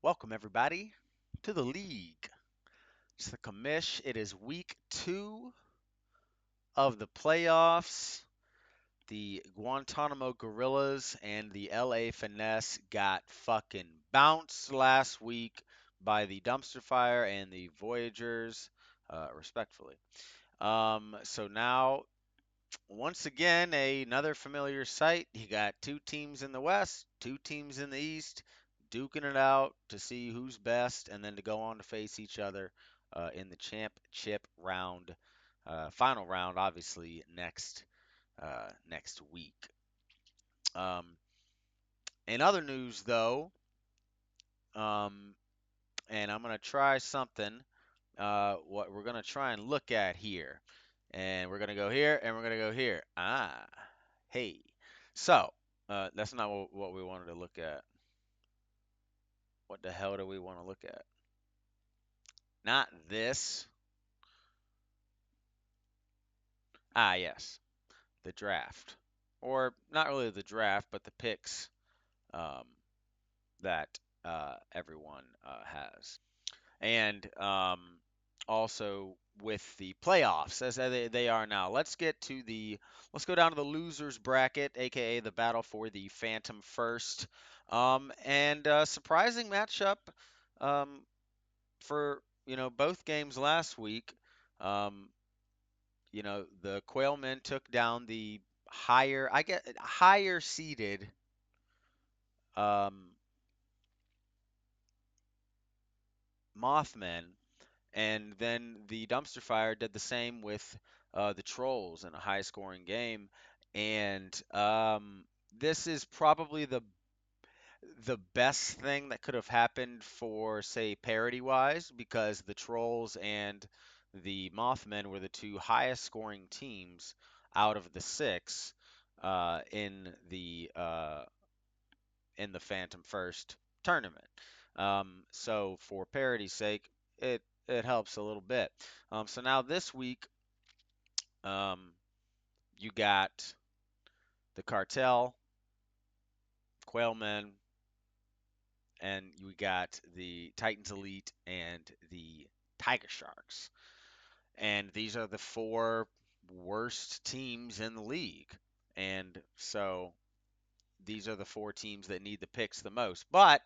Welcome, everybody, to the league. It's the commish. It is week 2 of the playoffs. The Guantanamo Gorillas and the LA Finesse got fucking bounced last week by the Dumpster Fire and the Voyagers, respectfully. So now, once again, another familiar sight. You got two teams in the West, two teams in the East, duking it out to see who's best, and then to go on to face each other in the championship round, final round, obviously next week. Um, in other news, though, um, and I'm gonna try something. What we're gonna try and look at here, and we're gonna go here, and we're gonna go here. Hey. So, that's not what we wanted to look at. What the hell do we want to look at? Not this. Yes, the draft, or not really the draft, but the picks um, that everyone has, and also with the playoffs as they are now. Let's go down to the losers bracket, aka the battle for the Phantom First, and surprising matchup um, for both games last week. Um, the Quailmen took down the higher seeded um, Mothmen, and then the Dumpster Fire did the same with the Trolls in a high scoring game. And this is probably the best thing that could have happened for, say, parity wise, because the Trolls and the Mothmen were the two highest scoring teams out of the six uh, in the uh, in the Phantom First tournament. So for parity's sake, it helps a little bit. So now this week, um, you got the Cartel, Quailmen, and we got the Titans Elite and the Tiger Sharks. And these are the four worst teams in the league. And so these are the four teams that need the picks the most. But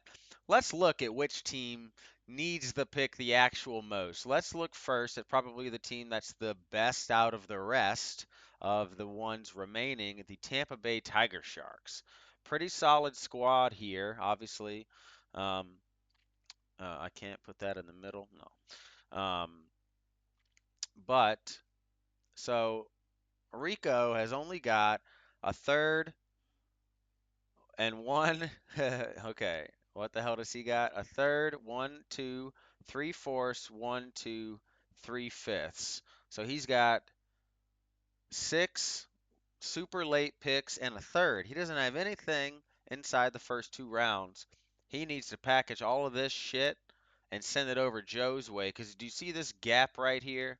let's look at which team needs the pick the actual most. Let's look first at probably the team that's the best out of the rest of the ones remaining, the Tampa Bay Tiger Sharks. Pretty solid squad here, obviously. Um, I can't put that in the middle. No. But so Rico has only got a third and one. Okay, what the hell does he got? A third, one, two, three fourths, one, two, three fifths. So he's got six super late picks and a third. He doesn't have anything inside the first two rounds. He needs to package all of this shit and send it over Joe's way. Because do you see this gap right here?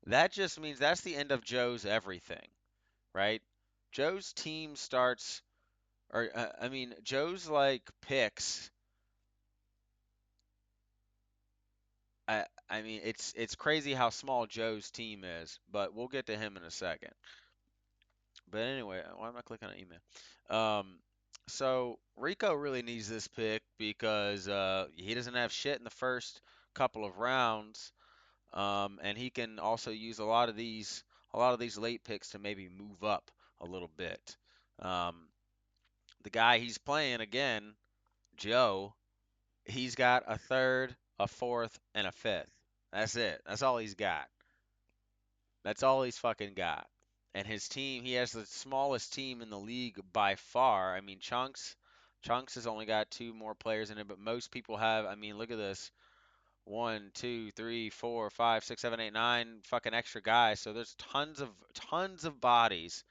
That just means that's the end of Joe's everything, right? Joe's team starts, or I mean, Joe's like picks. I mean, it's crazy how small Joe's team is, but we'll get to him in a second. But anyway, why am I clicking on email? So Rico really needs this pick because he doesn't have shit in the first couple of rounds, and he can also use a lot of these late picks to maybe move up a little bit. Um, the guy he's playing again, Joe, he's got a third, a fourth, and a fifth. That's it. That's all he's got. That's all he's fucking got. And his team, he has the smallest team in the league by far. I mean, Chunks has only got two more players in it, but most people have. I mean, look at this. One, two, three, four, five, six, seven, eight, nine fucking extra guys. So there's tons of bodies.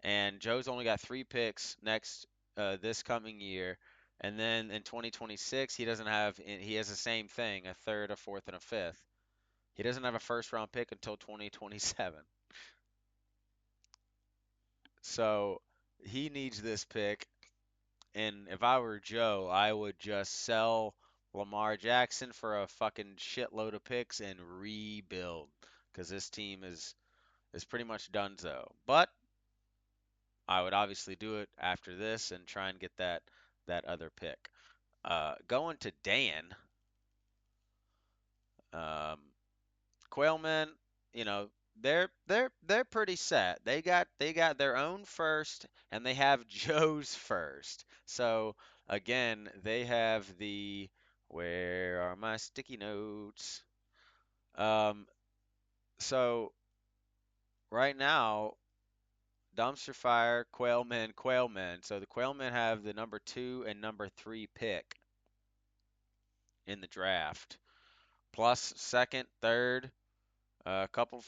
And Joe's only got three picks next this coming year. And then in 2026, he has the same thing, a third, a fourth, and a fifth. He doesn't have a first round pick until 2027. So he needs this pick, And if I were Joe, I would just sell Lamar Jackson for a fucking shitload of picks and rebuild because this team is pretty much donezo. But I would obviously do it after this and try and get that other pick. Going to Dan, um, Quailmen, you know, they're pretty set. They got their own first and they have Joe's first. So again, they have the where are my sticky notes? Um, so right now, Dumpster Fire, Quailmen, Quailmen. So the Quailmen have the number 2 and number 3 pick in the draft, plus second, third, a couple,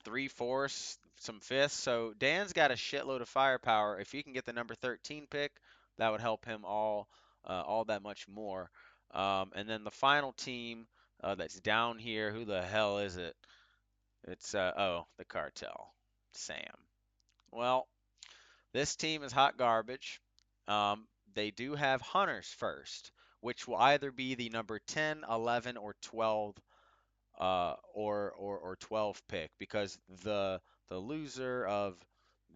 three fourths, some fifths. So Dan's got a shitload of firepower. If he can get the number 13 pick, that would help him all that much more. And then the final team that's down here, who the hell is it? It's oh, the Cartel, Sam. Well, this team is hot garbage. They do have Hunters first, which will either be the number 10, 11, or 12 or 12 pick because the loser of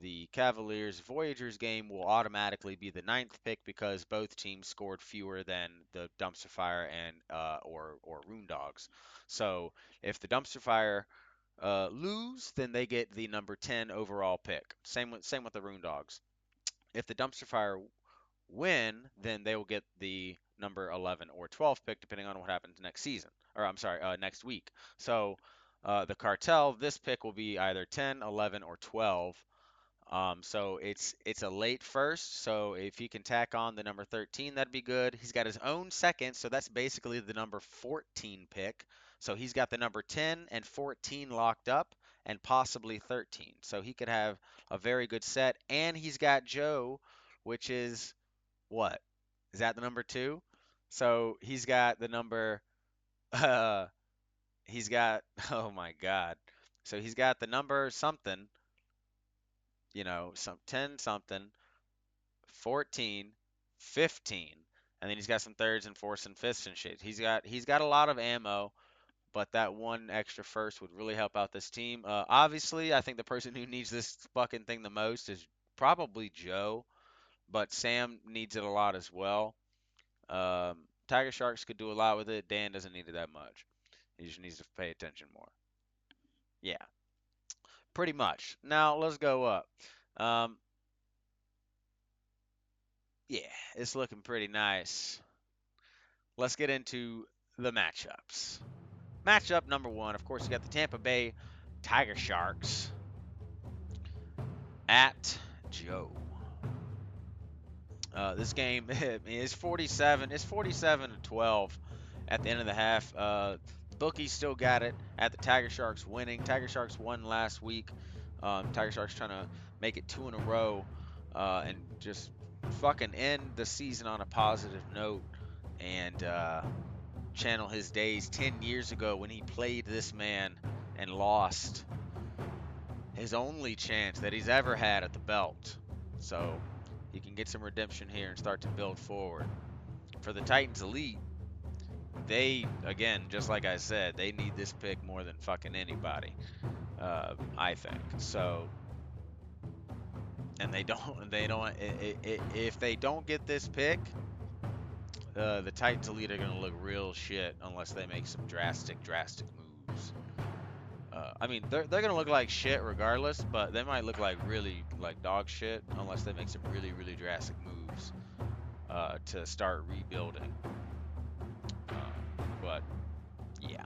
the Cavaliers Voyagers game will automatically be the ninth pick because both teams scored fewer than the Dumpster Fire and or Rune Dogs. So if the Dumpster Fire lose, then they get the number 10 overall pick. Same with the Rune Dogs. If the Dumpster Fire win, then they will get the number 11 or 12 pick, depending on what happens next season. Or I'm sorry, next week. So the cartel, this pick will be either 10, 11, or 12. So it's a late first. So if he can tack on the number 13, that'd be good. He's got his own second, so that's basically the number 14 pick. So he's got the number 10 and 14 locked up, and possibly 13. So he could have a very good set. And he's got Joe, which is what? Is that the number 2? So he's got the number uh he's got oh my God. So he's got the number something, some 10 something, 14, 15, and then he's got some thirds and fourths and fifths and shit. He's got a lot of ammo, but that one extra first would really help out this team. Obviously, I think the person who needs this fucking thing the most is probably Joe, but Sam needs it a lot as well. Tiger Sharks could do a lot with it. Dan doesn't need it that much. He just needs to pay attention more. Yeah, pretty much. Now let's go up. Um, yeah, it's looking pretty nice. Let's get into the matchups. Matchup number 1, of course, you got the Tampa Bay Tiger Sharks at Joe. This game is 47. It's 47-12 at the end of the half. Bookies still got it at the Tiger Sharks winning. Tiger Sharks won last week. Tiger Sharks trying to make it 2 in a row and just fucking end the season on a positive note and channel his days 10 years ago when he played this man and lost his only chance that he's ever had at the belt. So he can get some redemption here and start to build forward. For the Titans Elite, they, again, just like I said, they need this pick more than fucking anybody, I think. So, and if they don't get this pick, the Titans Elite are going to look real shit unless they make some drastic moves. I mean, they're gonna look like shit regardless, but they might look like really like dog shit unless they make some really drastic moves to start rebuilding. But yeah,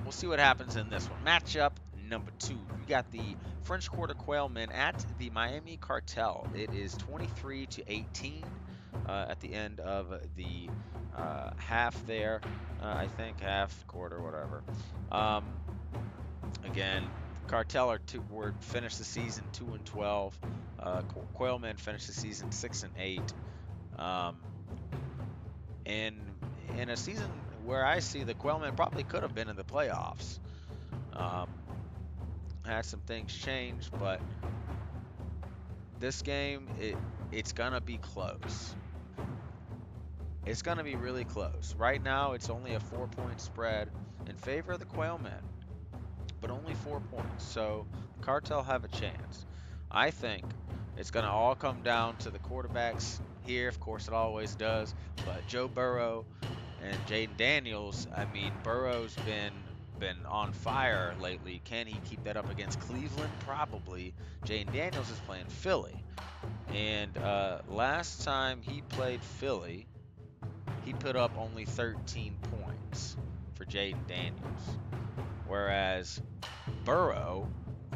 we'll see what happens in this one. Matchup number 2, we got the French Quarter Quailmen at the Miami Cartel. It is 23-18 at the end of the half there. I think half, quarter, whatever. Again, Cartel were finished the season 2-12. Quailmen finished the season 6-8. And in a season where I see the Quailmen probably could have been in the playoffs. Had some things change, but this game it's gonna be close. It's gonna be really close. Right now, it's only a 4-point spread in favor of the Quailmen, but only 4 points. So the Cartel have a chance. I think it's going to all come down to the quarterbacks here. Of course, it always does. But Joe Burrow and Jaden Daniels, I mean, Burrow's been on fire lately. Can he keep that up against Cleveland? Probably. Jaden Daniels is playing Philly. And last time he played Philly, he put up only 13 points for Jaden Daniels. Whereas Burrow,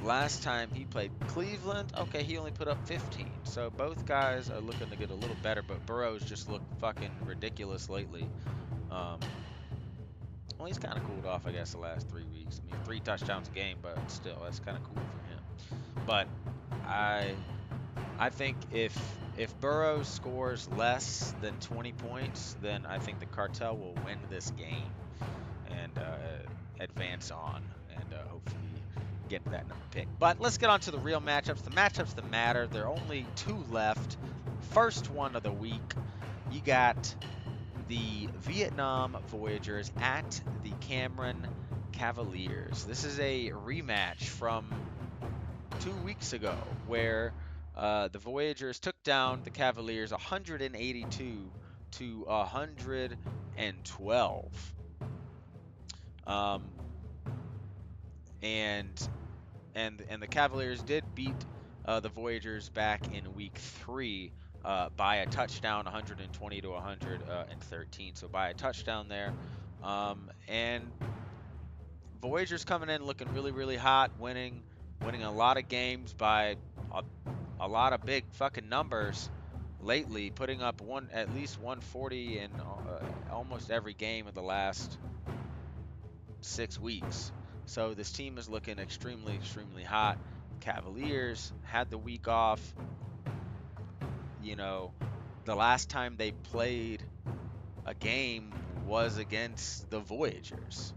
last time he played Cleveland, okay, he only put up 15. So both guys are looking to get a little better, but Burrow's just looked fucking ridiculous lately. Um, well, he's kind of cooled off, I guess, the last 3 weeks. I mean, 3 touchdowns a game, but still, that's kind of cool for him. But I think if Burrow scores less than 20 points, then I think the Cartel will win this game and advance on and hopefully get that number pick. But let's get on to the real matchups. The matchups that matter. There are only 2 left. First one of the week, you got the Vietnam Voyagers at the Cameron Cavaliers. This is a rematch from 2 weeks ago where the Voyagers took down the Cavaliers 182 to 112. And the Cavaliers did beat the Voyagers back in week 3 by a touchdown, 120 to 113. So by a touchdown there, and Voyagers coming in looking really, really hot, winning a lot of games by a lot of big fucking numbers lately, putting up at least 140 in almost every game of the last 6 weeks. So this team is looking extremely, extremely hot. Cavaliers had the week off. You know, the last time they played a game was against the Voyagers.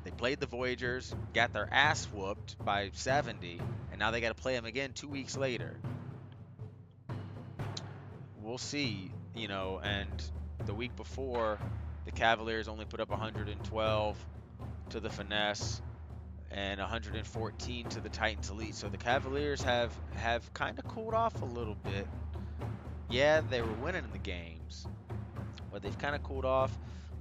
They played the Voyagers, got their ass whooped by 70, and now they got to play them again 2 weeks later. We'll see, and the week before, the Cavaliers only put up 112 to the Finesse and 114 to the Titans Elite. So the Cavaliers have kind of cooled off a little bit. Yeah, they were winning the games, but they've kind of cooled off.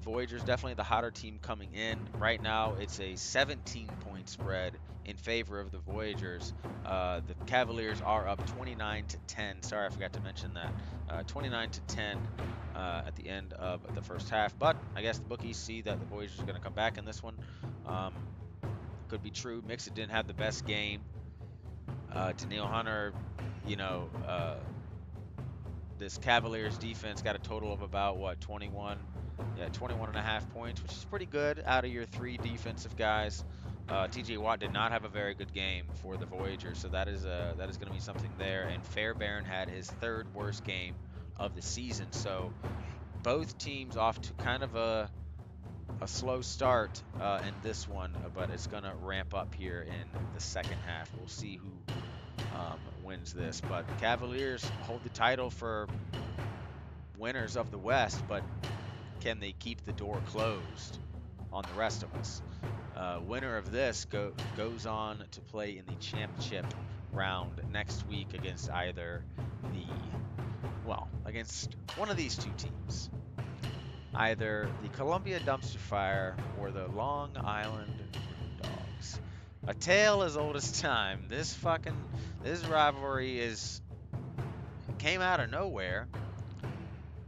Voyagers definitely the hotter team coming in. Right now, it's a 17-point spread in favor of the Voyagers. The Cavaliers are up 29 to 10. Sorry, I forgot to mention that. 29 to 10 at the end of the first half. But I guess the bookies see that the Voyagers are going to come back in this one. Could be true. Mixit didn't have the best game. Danielle Hunter, this Cavaliers defense got a total of about 21 and a half points, which is pretty good out of your 3 defensive guys. TJ Watt did not have a very good game for the Voyagers, so that is going to be something there. And Fairbairn had his 3rd worst game of the season, so both teams off to kind of a slow start in this one, but it's going to ramp up here in the second half. We'll see who wins this, but the Cavaliers hold the title for winners of the West, but can they keep the door closed on the rest of us? Winner of this goes on to play in the championship round next week against against one of these 2 teams. Either the Columbia Dumpster Fire or the Long Island Dogs. A tale as old as time. This rivalry came out of nowhere.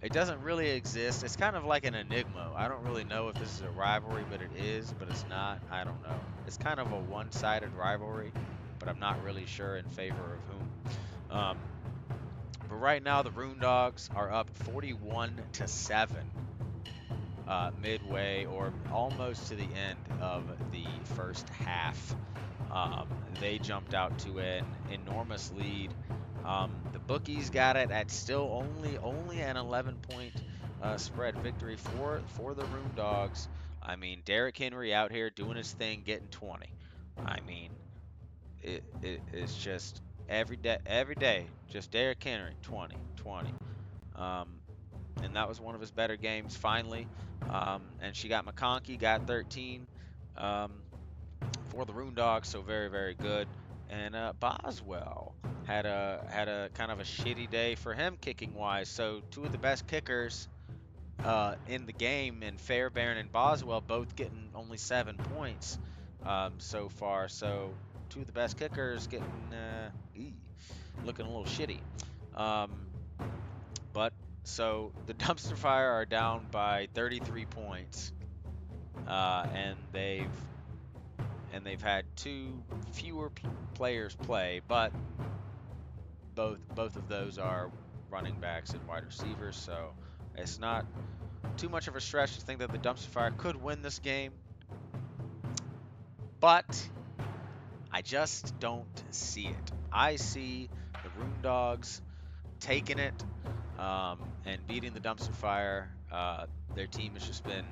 It doesn't really exist. It's kind of like an enigma. I don't really know if this is a rivalry, but it is, but it's not. I don't know. It's kind of a one-sided rivalry, but I'm not really sure in favor of whom. But right now, the Rune Dogs are up 41 to 7. Midway or almost to the end of the first half. They jumped out to an enormous lead. The bookies got it at still only an 11-point spread victory for the Rune Dogs. I mean, Derrick Henry out here doing his thing, getting 20. I mean, it's just every day, just Derrick Henry, 20, 20. Um, and that was one of his better games finally. And she got McConkey, got 13 for the Roondogs, so very, very good. And Boswell had a kind of a shitty day for him kicking wise. So two of the best kickers in the game, and Fairbairn and Boswell both getting only 7 points so far. So two of the best kickers getting looking a little shitty. Um, but so the Dumpster Fire are down by 33 points, and they've had two fewer players play, but both of those are running backs and wide receivers, so it's not too much of a stretch to think that the Dumpster Fire could win this game. But I just don't see it. I see the Roondogs taking it and beating the Dumpster Fire. Their team has just been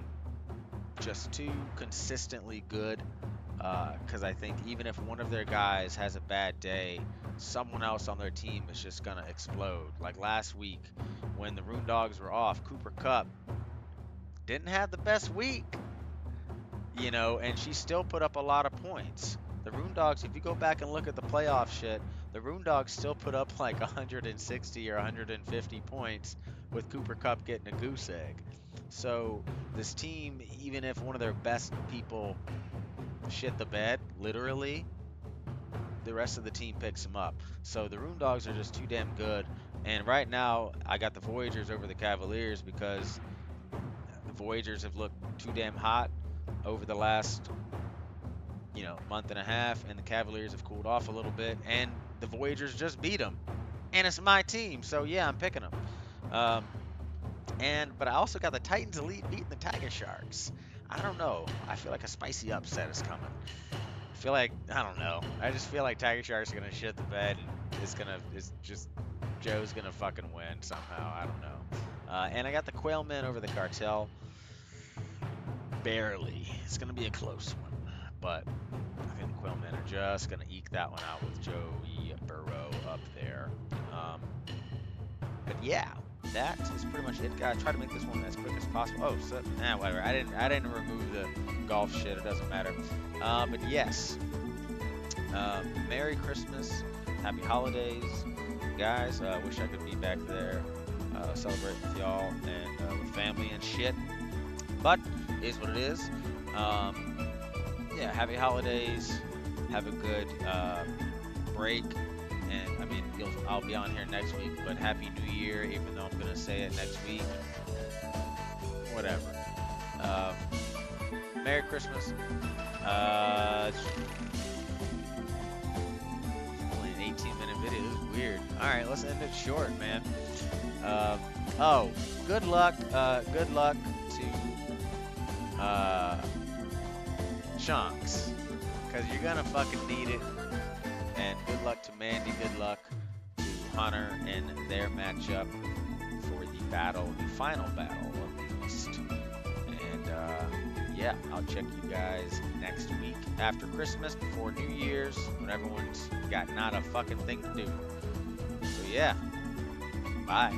just too consistently good, because I think even if one of their guys has a bad day, someone else on their team is just going to explode. Like last week when the Roondogs were off, Cooper Kupp didn't have the best week, and she still put up a lot of points. The Roondogs, if you go back and look at the playoff shit, the Roondogs still put up like 160 or 150 points with Cooper Kupp getting a goose egg. So this team, even if one of their best people shit the bed, literally, the rest of the team picks them up. So the Roondogs are just too damn good. And right now, I got the Voyagers over the Cavaliers because the Voyagers have looked too damn hot over the last, month and a half, and the Cavaliers have cooled off a little bit, and the Voyagers just beat them. And it's my team, so yeah, I'm picking them. But I also got the Titans Elite beating the Tiger Sharks. I don't know. I feel like a spicy upset is coming. I don't know. I just feel like Tiger Sharks are gonna shit the bed, and Joe's gonna fucking win somehow. I don't know. And I got the Quailmen over the Cartel. Barely. It's gonna be a close one, but I think the Quailmen are just gonna eke that one out with Joey Burrow up there. But yeah, that is pretty much it, guys. Try to make this one as quick as possible. Oh, so whatever. I didn't remove the golf shit. It doesn't matter. But yes, Merry Christmas, Happy Holidays, guys. Wish I could be back there, celebrating with y'all and with family and shit. But it is what it is. Yeah, Happy Holidays. Have a good break. And I mean, I'll be on here next week, but Happy New Year, even though I'm gonna say it next week. Whatever. Merry Christmas. Only an 18-minute video. This is weird. All right, let's end it short, man. Good luck. Good luck to Chunks, because you're gonna fucking need it. And good luck to Mandy, good luck to Hunter in their matchup for the final battle of the East. And yeah, I'll check you guys next week after Christmas, before New Year's, when everyone's got not a fucking thing to do. So yeah, bye.